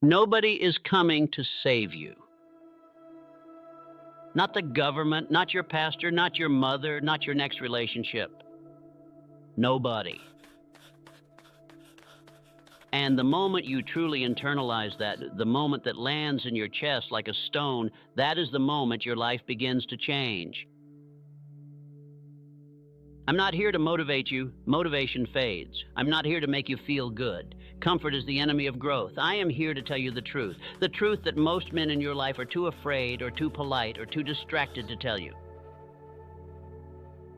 Nobody is coming to save you. Not the government, not your pastor, not your mother, not your next relationship. Nobody. And the moment you truly internalize that, the moment that lands in your chest like a stone, that is the moment your life begins to change. I'm not here to motivate you. Motivation fades. I'm not here to make you feel good. Comfort is the enemy of growth. I am here to tell you the truth that most men in your life are too afraid or too polite or too distracted to tell you.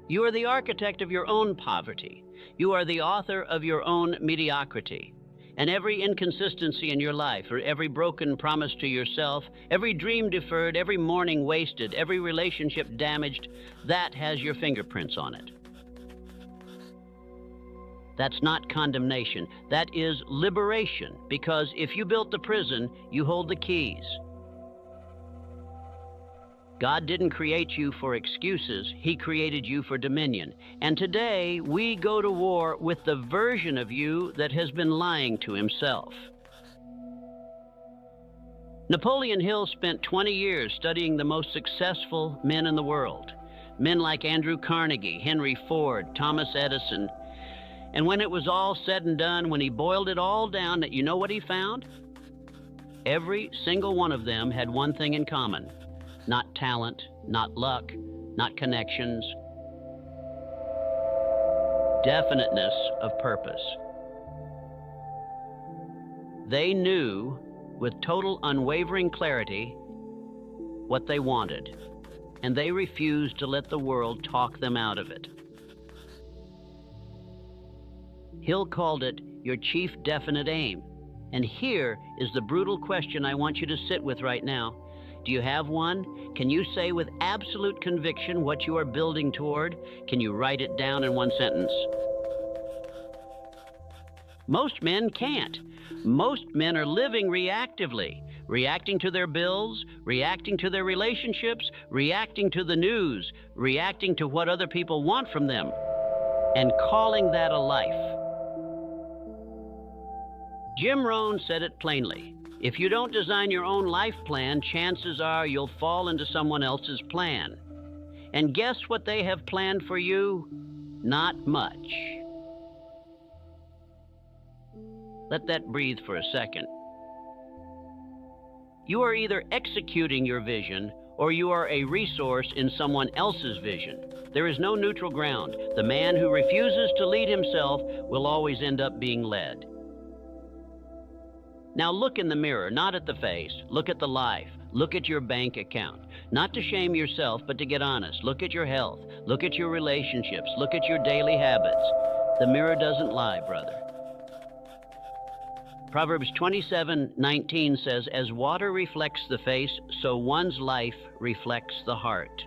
You are the architect of your own poverty. You are the author of your own mediocrity. And every inconsistency in your life, or every broken promise to yourself, every dream deferred, every morning wasted, every relationship damaged, that has your fingerprints on it. That's not condemnation. That is liberation, because if you built the prison, you hold the keys. God didn't create you for excuses. He created you for dominion. And today, we go to war with the version of you that has been lying to himself. Napoleon Hill spent 20 years studying the most successful men in the world. Men like Andrew Carnegie, Henry Ford, Thomas Edison. And when it was all said and done, when he boiled it all down, you know what he found? Every single one of them had one thing in common. Not talent, not luck, not connections. Definiteness of purpose. They knew with total unwavering clarity what they wanted, and they refused to let the world talk them out of it. Hill called it your chief definite aim. And here is the brutal question I want you to sit with right now. Do you have one? Can you say with absolute conviction what you are building toward? Can you write it down in one sentence? Most men can't. Most men are living reactively, reacting to their bills, reacting to their relationships, reacting to the news, reacting to what other people want from them, and calling that a life. Jim Rohn said it plainly. If you don't design your own life plan, chances are you'll fall into someone else's plan. And guess what they have planned for you? Not much. Let that breathe for a second. You are either executing your vision or you are a resource in someone else's vision. There is no neutral ground. The man who refuses to lead himself will always end up being led. Now look in the mirror, not at the face. Look at the life. Look at your bank account. Not to shame yourself, but to get honest. Look at your health. Look at your relationships. Look at your daily habits. The mirror doesn't lie, brother. Proverbs 27:19 says, as water reflects the face, so one's life reflects the heart.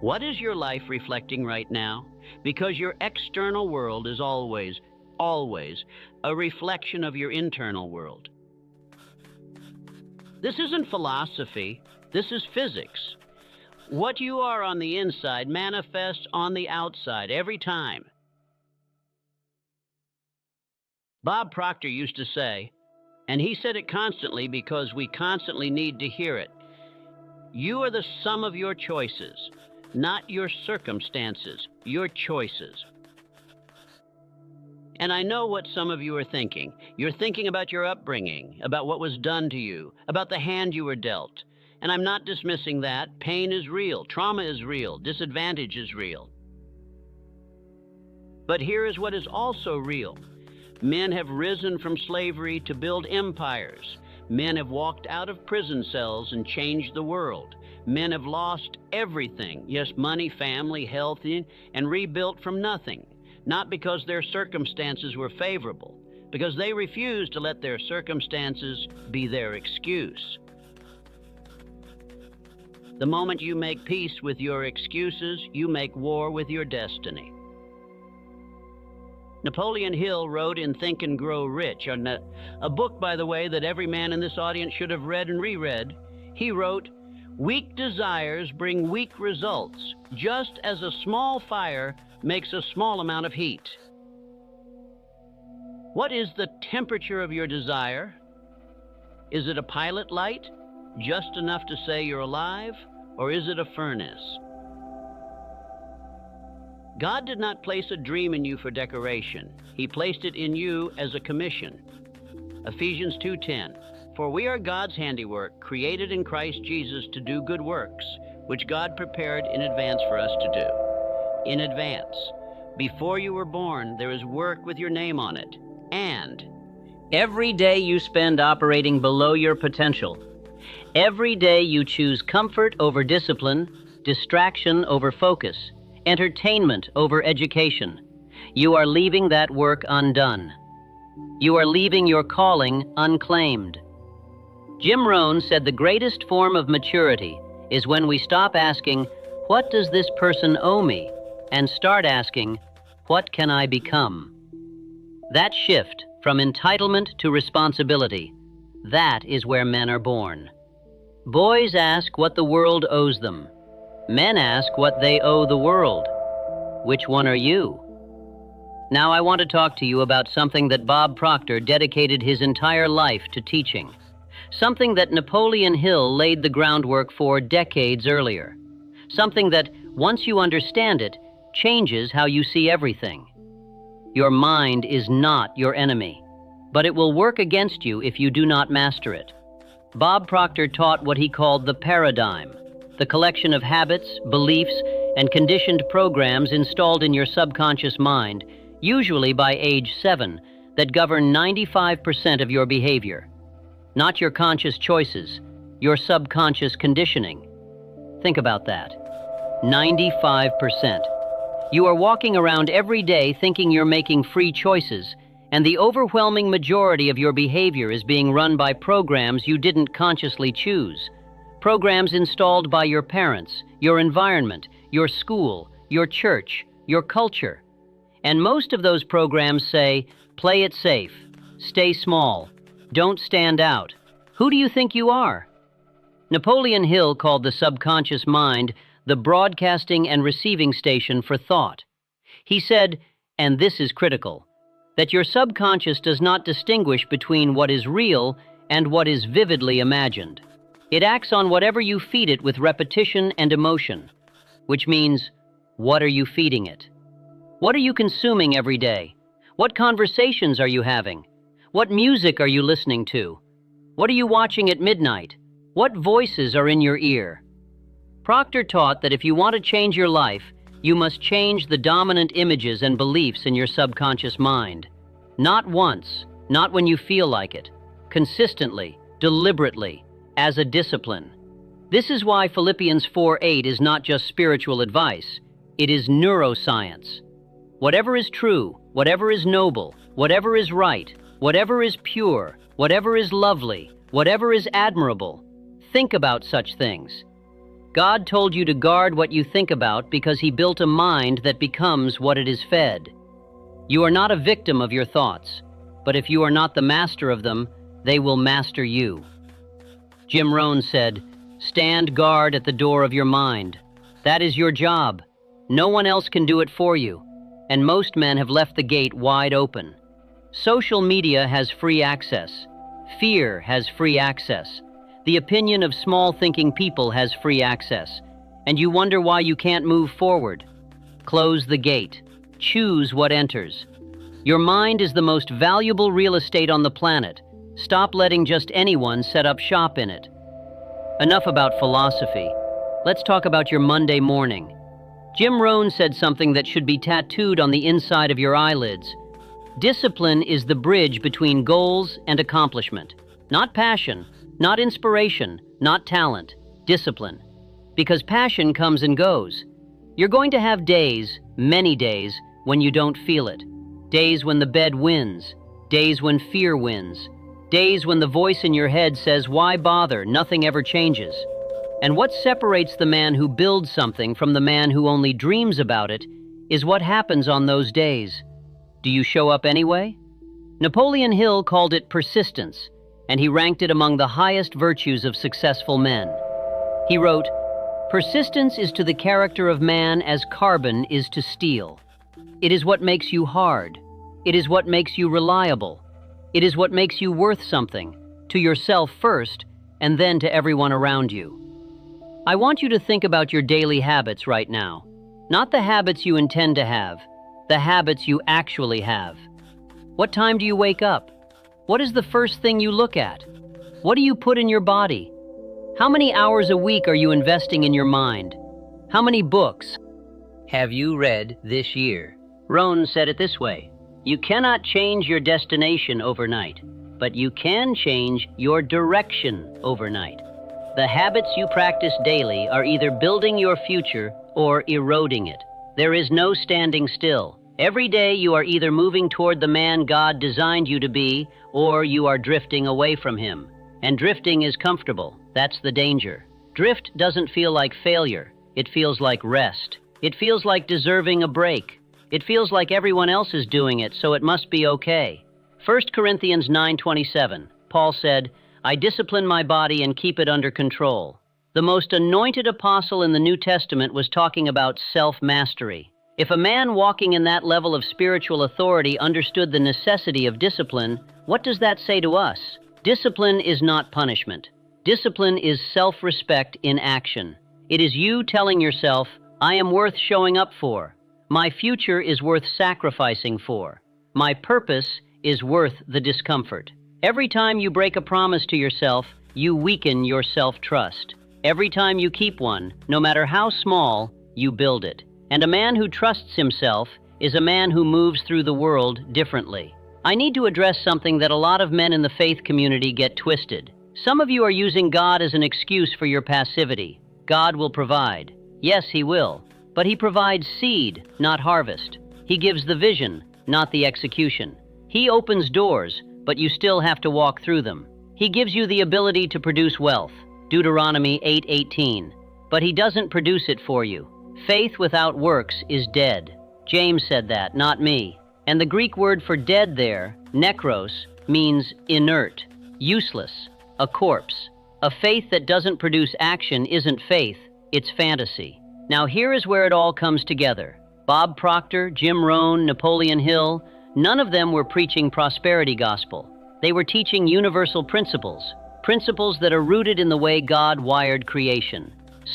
What is your life reflecting right now? Because your external world is always a reflection of your internal world. This isn't philosophy, this is physics. What you are on the inside manifests on the outside every time. Bob Proctor used to say, and he said it constantly because we constantly need to hear it, you are the sum of your choices, not your circumstances, your choices. And I know what some of you are thinking. You're thinking about your upbringing, about what was done to you, about the hand you were dealt. And I'm not dismissing that. Pain is real. Trauma is real. Disadvantage is real. But here is what is also real. Men have risen from slavery to build empires. Men have walked out of prison cells and changed the world. Men have lost everything. Yes, money, family, health, and rebuilt from nothing. Not because their circumstances were favorable, because they refused to let their circumstances be their excuse. The moment you make peace with your excuses, you make war with your destiny. Napoleon Hill wrote in Think and Grow Rich, a book, by the way, that every man in this audience should have read and reread. He wrote, weak desires bring weak results, just as a small fire makes a small amount of heat. What is the temperature of your desire? Is it a pilot light, just enough to say you're alive, or is it a furnace? God did not place a dream in you for decoration. He placed it in you as a commission. Ephesians 2:10, "For we are God's handiwork, created in Christ Jesus to do good works, which God prepared in advance for us to do." In advance. Before you were born, there is work with your name on it. And every day you spend operating below your potential. Every day you choose comfort over discipline, distraction over focus, entertainment over education. You are leaving that work undone. You are leaving your calling unclaimed. Jim Rohn said the greatest form of maturity is when we stop asking, "What does this person owe me?" and start asking, "What can I become?" That shift from entitlement to responsibility, that is where men are born. Boys ask what the world owes them. Men ask what they owe the world. Which one are you? Now I want to talk to you about something that Bob Proctor dedicated his entire life to teaching. Something that Napoleon Hill laid the groundwork for decades earlier. Something that, once you understand it, changes how you see everything. Your mind is not your enemy, but it will work against you if you do not master it. Bob Proctor taught what he called the paradigm, the collection of habits, beliefs, and conditioned programs installed in your subconscious mind, usually by age 7, that govern 95% of your behavior. Not your conscious choices, your subconscious conditioning. Think about that. 95%. You are walking around every day thinking you're making free choices, and the overwhelming majority of your behavior is being run by programs you didn't consciously choose. Programs installed by your parents, your environment, your school, your church, your culture. And most of those programs say, play it safe, stay small, don't stand out. Who do you think you are? Napoleon Hill called the subconscious mind the broadcasting and receiving station for thought. He said, and this is critical, that your subconscious does not distinguish between what is real and what is vividly imagined. It acts on whatever you feed it with repetition and emotion, which means, what are you feeding it? What are you consuming every day? What conversations are you having? What music are you listening to? What are you watching at midnight? What voices are in your ear? Proctor taught that if you want to change your life, you must change the dominant images and beliefs in your subconscious mind. Not once, not when you feel like it, consistently, deliberately, as a discipline. This is why Philippians 4:8 is not just spiritual advice, it is neuroscience. Whatever is true, whatever is noble, whatever is right, whatever is pure, whatever is lovely, whatever is admirable, think about such things. God told you to guard what you think about because He built a mind that becomes what it is fed. You are not a victim of your thoughts, but if you are not the master of them, they will master you. Jim Rohn said, "Stand guard at the door of your mind. That is your job. No one else can do it for you, and most men have left the gate wide open. Social media has free access. Fear has free access. The opinion of small-thinking people has free access, and you wonder why you can't move forward. Close the gate. Choose what enters. Your mind is the most valuable real estate on the planet. Stop letting just anyone set up shop in it." Enough about philosophy. Let's talk about your Monday morning. Jim Rohn said something that should be tattooed on the inside of your eyelids. Discipline is the bridge between goals and accomplishment. Not passion, not inspiration, not talent. Discipline. Because passion comes and goes. You're going to have days, many days, when you don't feel it. Days when the bed wins. Days when fear wins. Days when the voice in your head says, "Why bother? Nothing ever changes." And what separates the man who builds something from the man who only dreams about it is what happens on those days. Do you show up anyway? Napoleon Hill called it persistence, and he ranked it among the highest virtues of successful men. He wrote, "Persistence is to the character of man as carbon is to steel. It is what makes you hard. It is what makes you reliable. It is what makes you worth something. to yourself first, and then to everyone around you. I want you to think about your daily habits right now. Not the habits you intend to have, the habits you actually have. What time do you wake up? What is the first thing you look at? What do you put in your body? How many hours a week are you investing in your mind? How many books have you read this year? Rohn said it this way: you cannot change your destination overnight, but you can change your direction overnight. The habits you practice daily are either building your future or eroding it. There is no standing still. Every day you are either moving toward the man God designed you to be, or you are drifting away from him. And drifting is comfortable. That's the danger. Drift doesn't feel like failure. It feels like rest. It feels like deserving a break. It feels like everyone else is doing it, so it must be okay. 1 Corinthians 9:27, Paul said, I discipline my body and keep it under control. The most anointed apostle in the New Testament was talking about self-mastery. If a man walking in that level of spiritual authority understood the necessity of discipline, what does that say to us? Discipline is not punishment. Discipline is self-respect in action. It is you telling yourself, I am worth showing up for. My future is worth sacrificing for. My purpose is worth the discomfort. Every time you break a promise to yourself, you weaken your self-trust. Every time you keep one, no matter how small, you build it. And a man who trusts himself is a man who moves through the world differently. I need to address something that a lot of men in the faith community get twisted. Some of you are using God as an excuse for your passivity. God will provide. Yes, he will. But he provides seed, not harvest. He gives the vision, not the execution. He opens doors, but you still have to walk through them. He gives you the ability to produce wealth, Deuteronomy 8:18. But he doesn't produce it for you. Faith without works is dead. James said that, not me. And the Greek word for dead there, nekros, means inert, useless, a corpse. A faith that doesn't produce action isn't faith, it's fantasy. Now here is where it all comes together. Bob Proctor, Jim Rohn, Napoleon Hill, none of them were preaching prosperity gospel. They were teaching universal principles, principles that are rooted in the way God wired creation.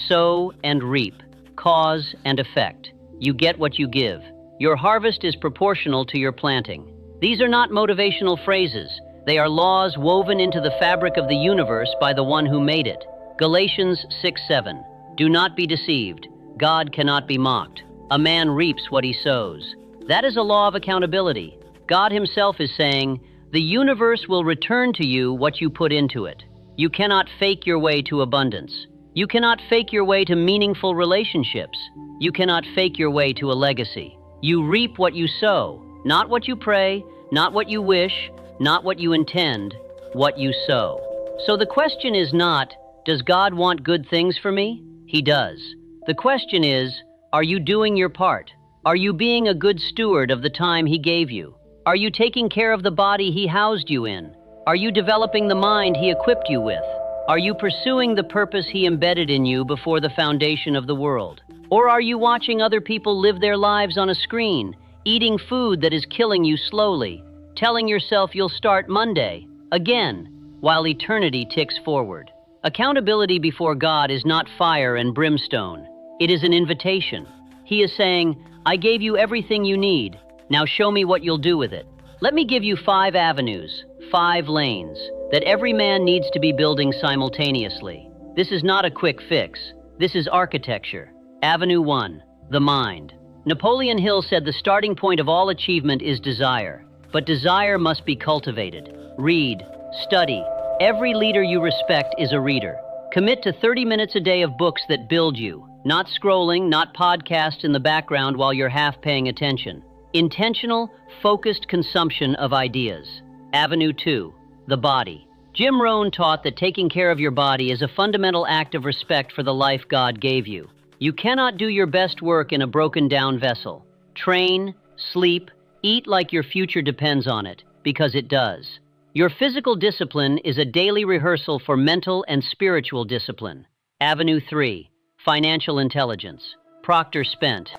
Sow and reap, cause and effect. You get what you give. Your harvest is proportional to your planting. These are not motivational phrases. They are laws woven into the fabric of the universe by the one who made it. Galatians 6:7. Do not be deceived. God cannot be mocked. A man reaps what he sows. That is a law of accountability. God himself is saying, the universe will return to you what you put into it. You cannot fake your way to abundance. You cannot fake your way to meaningful relationships. You cannot fake your way to a legacy. You reap what you sow, not what you pray, not what you wish, not what you intend, what you sow. So the question is not, does God want good things for me? He does. The question is, are you doing your part? Are you being a good steward of the time he gave you? Are you taking care of the body he housed you in? Are you developing the mind he equipped you with? Are you pursuing the purpose he embedded in you before the foundation of the world? Or are you watching other people live their lives on a screen, eating food that is killing you slowly, telling yourself you'll start Monday, again, while eternity ticks forward? Accountability before God is not fire and brimstone. It is an invitation. He is saying, I gave you everything you need. Now show me what you'll do with it. Let me give you 5 avenues, 5 lanes, that every man needs to be building simultaneously. This is not a quick fix. This is architecture. Avenue 1, the mind. Napoleon Hill said the starting point of all achievement is desire, but desire must be cultivated. Read, study. Every leader you respect is a reader. Commit to 30 minutes a day of books that build you, not scrolling, not podcasts in the background while you're half paying attention. Intentional, focused consumption of ideas. Avenue 2, the body. Jim Rohn taught that taking care of your body is a fundamental act of respect for the life God gave you. You cannot do your best work in a broken-down vessel. Train, sleep, eat like your future depends on it, because it does. Your physical discipline is a daily rehearsal for mental and spiritual discipline. Avenue 3, financial intelligence. Proctor spent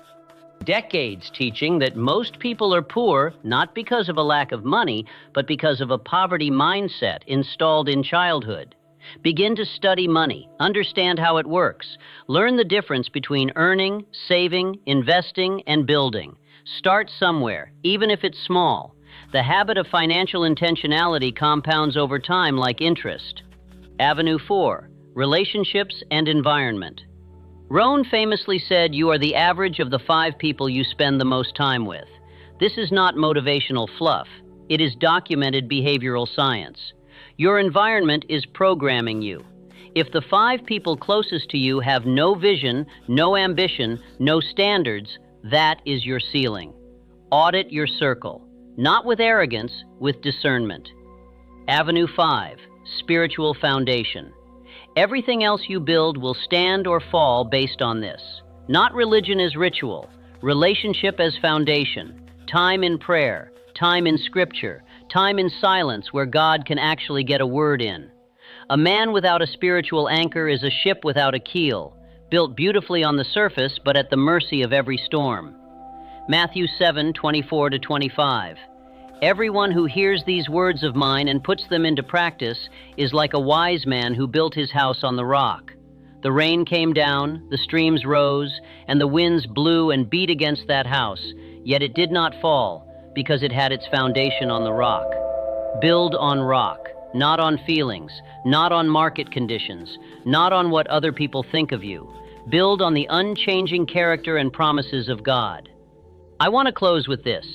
decades teaching that most people are poor not because of a lack of money, but because of a poverty mindset installed in childhood. Begin to study money, understand how it works, learn the difference between earning, saving, investing, and building. Start somewhere, even if it's small. The habit of financial intentionality compounds over time like interest. Avenue 4, relationships and environment. Rohn famously said, "You are the average of the 5 people you spend the most time with." This is not motivational fluff. It is documented behavioral science. Your environment is programming you. If the 5 people closest to you have no vision, no ambition, no standards, that is your ceiling. Audit your circle, not with arrogance, with discernment. Avenue 5, spiritual foundation. Everything else you build will stand or fall based on this. Not religion as ritual, relationship as foundation, time in prayer, time in scripture, time in silence where God can actually get a word in. A man without a spiritual anchor is a ship without a keel, built beautifully on the surface but at the mercy of every storm. Matthew 7:24-25. Everyone who hears these words of mine and puts them into practice is like a wise man who built his house on the rock. The rain came down, the streams rose, and the winds blew and beat against that house, yet it did not fall, because it had its foundation on the rock. Build on rock, not on feelings, not on market conditions, not on what other people think of you. Build on the unchanging character and promises of God. I want to close with this.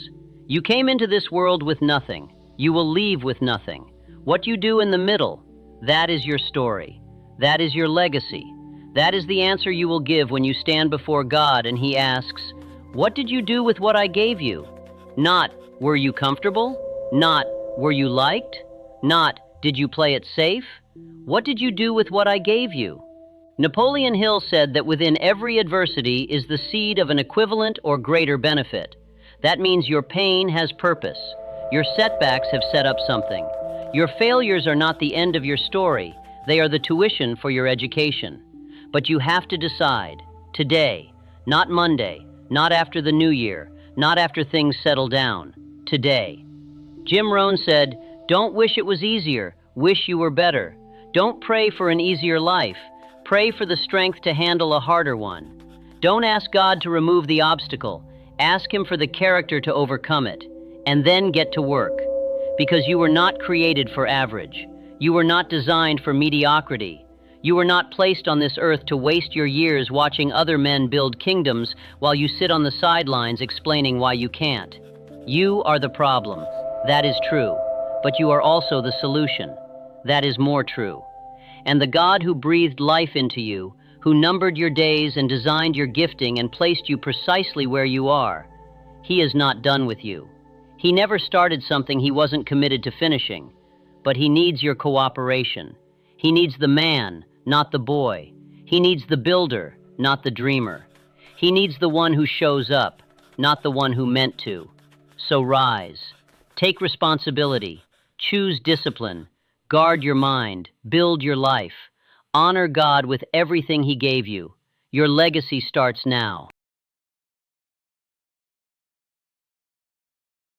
You came into this world with nothing. You will leave with nothing. What you do in the middle, that is your story. That is your legacy. That is the answer you will give when you stand before God and He asks, "What did you do with what I gave you?" Not, "Were you comfortable?" Not, "Were you liked?" Not, "Did you play it safe?" What did you do with what I gave you? Napoleon Hill said that within every adversity is the seed of an equivalent or greater benefit. That means your pain has purpose. Your setbacks have set up something. Your failures are not the end of your story. They are the tuition for your education. But you have to decide, today, not Monday, not after the new year, not after things settle down, today. Jim Rohn said, "Don't wish it was easier, wish you were better." Don't pray for an easier life. Pray for the strength to handle a harder one. Don't ask God to remove the obstacle. Ask Him for the character to overcome it, and then get to work. Because you were not created for average. You were not designed for mediocrity. You were not placed on this earth to waste your years watching other men build kingdoms while you sit on the sidelines explaining why you can't. You are the problem. That is true. But you are also the solution. That is more true. And the God who breathed life into you, who numbered your days and designed your gifting and placed you precisely where you are, He is not done with you. He never started something He wasn't committed to finishing, but He needs your cooperation. He needs the man, not the boy. He needs the builder, not the dreamer. He needs the one who shows up, not the one who meant to. So rise. Take responsibility. Choose discipline. Guard your mind. Build your life. Honor God with everything He gave you. Your legacy starts now.